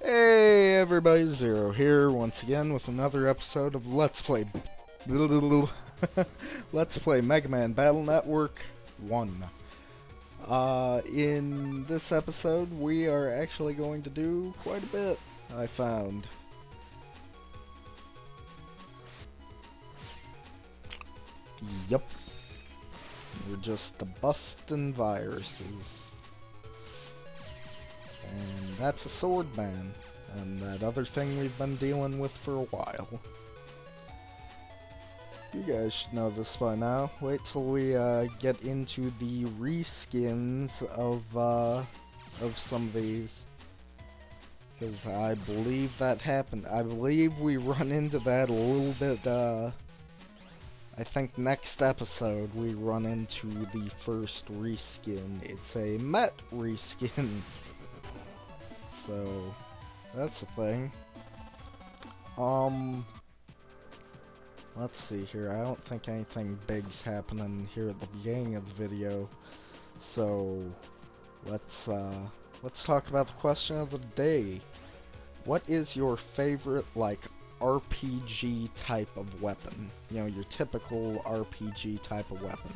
Hey everybody, Zero here once again with another episode of Let's Play Let's Play Mega Man Battle Network 1. In this episode we are actually going to do quite a bit, I found. Yup. We're just busting viruses. And that's a sword man, and that other thing we've been dealing with for a while. You guys should know this by now. Wait till we get into the reskins of some of these, because I believe that happened. I believe we run into that a little bit. I think next episode we run into the first reskin. It's a Met reskin. So, that's a thing. Let's see here. I don't think anything big's happening here at the beginning of the video. So, let's talk about the question of the day. What is your favorite, like, RPG type of weapon? You know, your typical RPG type of weapon.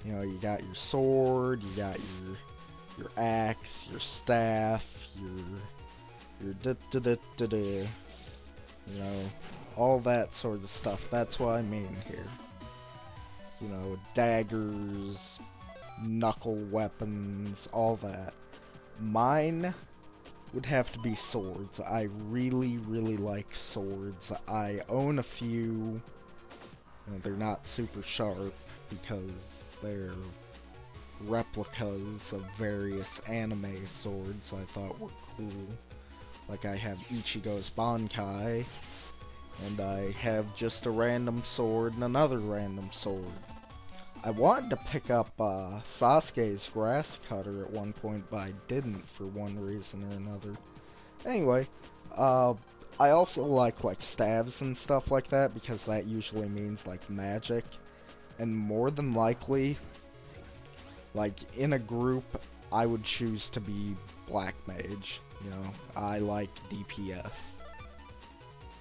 You know, you got your sword, you got your axe, your staff, your you know, all that sort of stuff. That's what I mean here. You know, daggers, knuckle weapons, all that. Mine would have to be swords. I really, really like swords. I own a few. You know, they're not super sharp because they're replicas of various anime swords I thought were cool. Like I have Ichigo's Bankai, and I have just a random sword and another random sword. I wanted to pick up Sasuke's grass cutter at one point, but I didn't for one reason or another. Anyway, I also like staves and stuff like that because that usually means like magic, and more than likely, like, in a group, I would choose to be Black Mage, you know? I like DPS.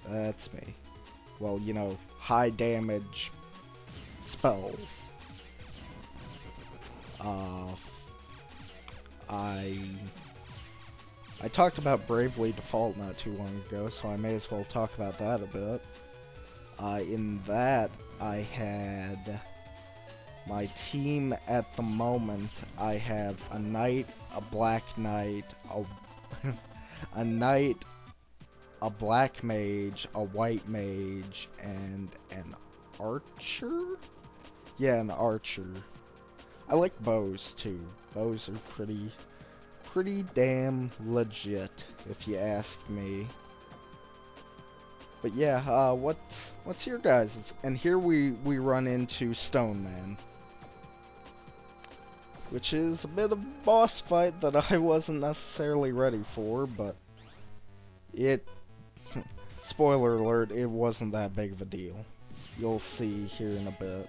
That's me. Well, you know, high damage spells. I talked about Bravely Default not too long ago, so I may as well talk about that a bit. In that, I had... my team at the moment, I have a knight, a black knight, a knight, a black mage, a white mage, and an archer? Yeah, an archer. I like bows too. Bows are pretty damn legit, if you ask me. But yeah, what's your guys'? And here we run into Stoneman, which is a bit of a boss fight that I wasn't necessarily ready for, but spoiler alert, it wasn't that big of a deal. You'll see here in a bit.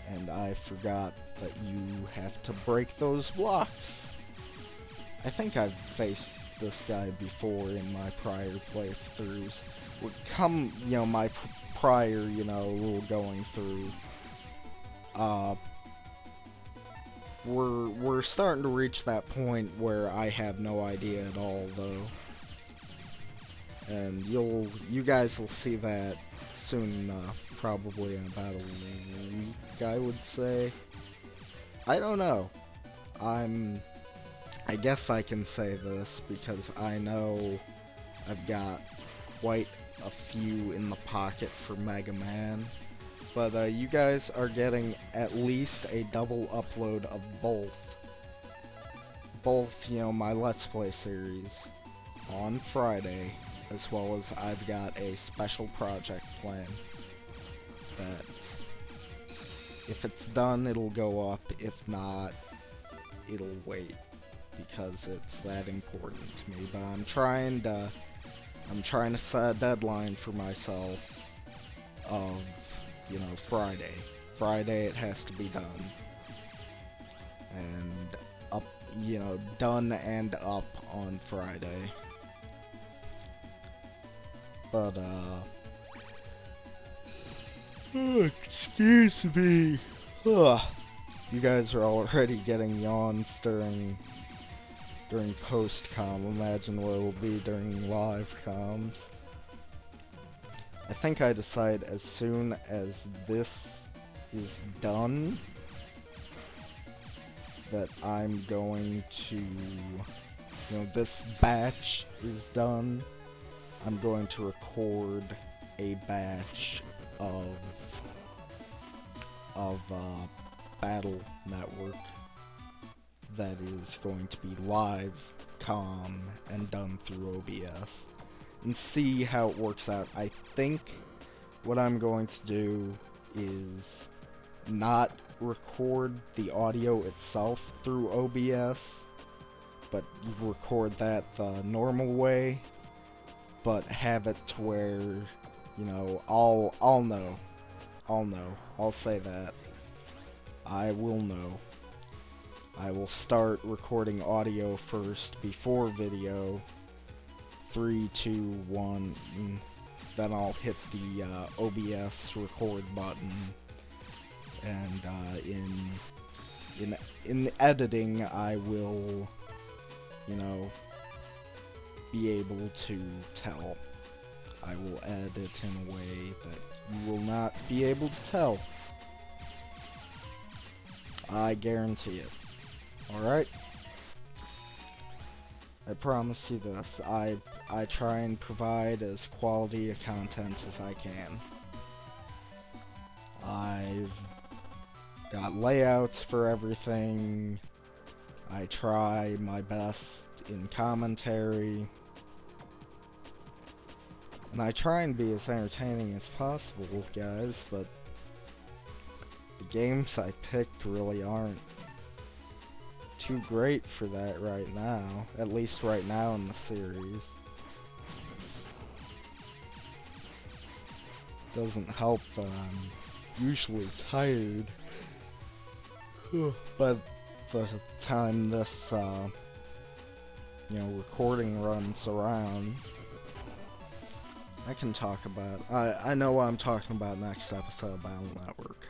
And I forgot that you have to break those blocks. I think I've faced this guy before in my prior playthroughs. You know, my prior, you know, little going through. We're starting to reach that point where I have no idea at all, though. And you guys will see that soon enough, probably in about a week, I would say. I don't know. I guess I can say this because I know I've got quite a few in the pocket for Mega Man. But you guys are getting at least a double upload of both, you know, my Let's Play series on Friday, as well as I've got a special project plan that if it's done, it'll go up. If not, it'll wait because it's that important to me. But I'm trying to set a deadline for myself of, you know, Friday. Friday it has to be done. And up, you know, done and up on Friday. But, excuse me. Ugh. You guys are already getting yawns during post-com. Imagine what it will be during live comms. I think I decide as soon as this is done that I'm going to, this batch is done, I'm going to record a batch of Battle Network that is going to be live comm and done through OBS and see how it works out. I think what I'm going to do is not record the audio itself through OBS, but record that the normal way, but have it to where, I'll know. I'll say that. I will know. I will start recording audio first before video. 3, 2, 1, then I'll hit the OBS record button, and in editing I will, be able to tell. I will edit in a way that you will not be able to tell. I guarantee it. Alright? I promise you this. I try and provide as quality a content as I can. I've got layouts for everything. I try my best in commentary. And I try and be as entertaining as possible, guys, but the games I picked really aren't too great for that right now. At least right now in the series. Doesn't help that I'm usually tired. By the time this, recording runs around, I can talk about, I know what I'm talking about next episode of Battle Network.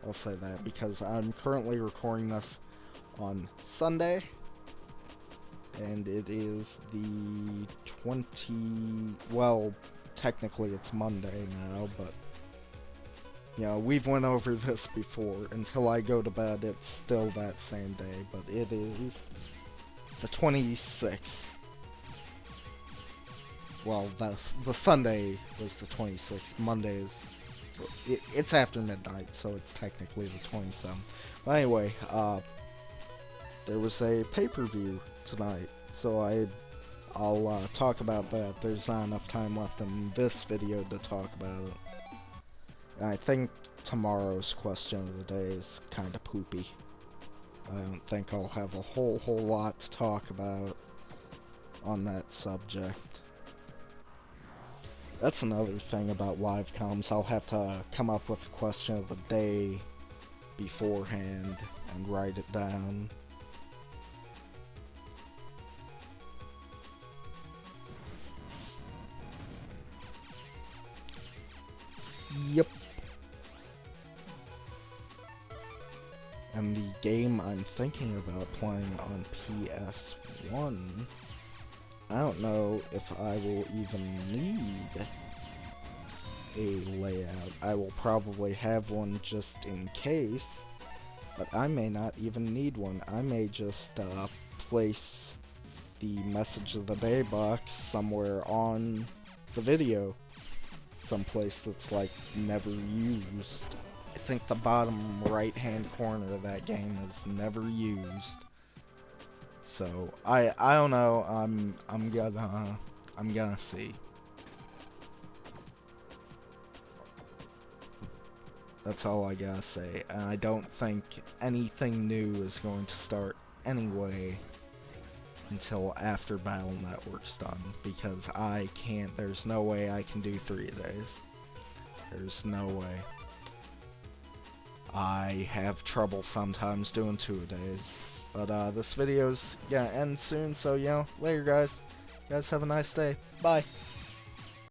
I'll say that because I'm currently recording this on Sunday, and it is the well, technically it's Monday now, but, we've went over this before. Until I go to bed, it's still that same day, but it is the 26th. Well, the Sunday was the 26th. Monday is, it's after midnight, so it's technically the 27th. But anyway, there was a pay-per-view tonight, so I'll talk about that. There's not enough time left in this video to talk about it. And I think tomorrow's question of the day is kind of poopy. I don't think I'll have a whole lot to talk about on that subject. That's another thing about live comms. I'll have to come up with a question of the day beforehand and write it down. Yep. And the game I'm thinking about playing on PS1, I don't know if I will even need a layout. I will probably have one just in case, but I may not even need one. I may just place the message of the day box somewhere on the video. Someplace that's like never used. I think the bottom right hand corner of that game is never used. So I don't know. I'm gonna see. That's all I gotta say. And I don't think anything new is going to start anyway until after Battle Network's done, because I can't, there's no way I can do 3 days. There's no way. I have trouble sometimes doing 2 days. But this video's gonna end soon, so later guys. You guys have a nice day. Bye.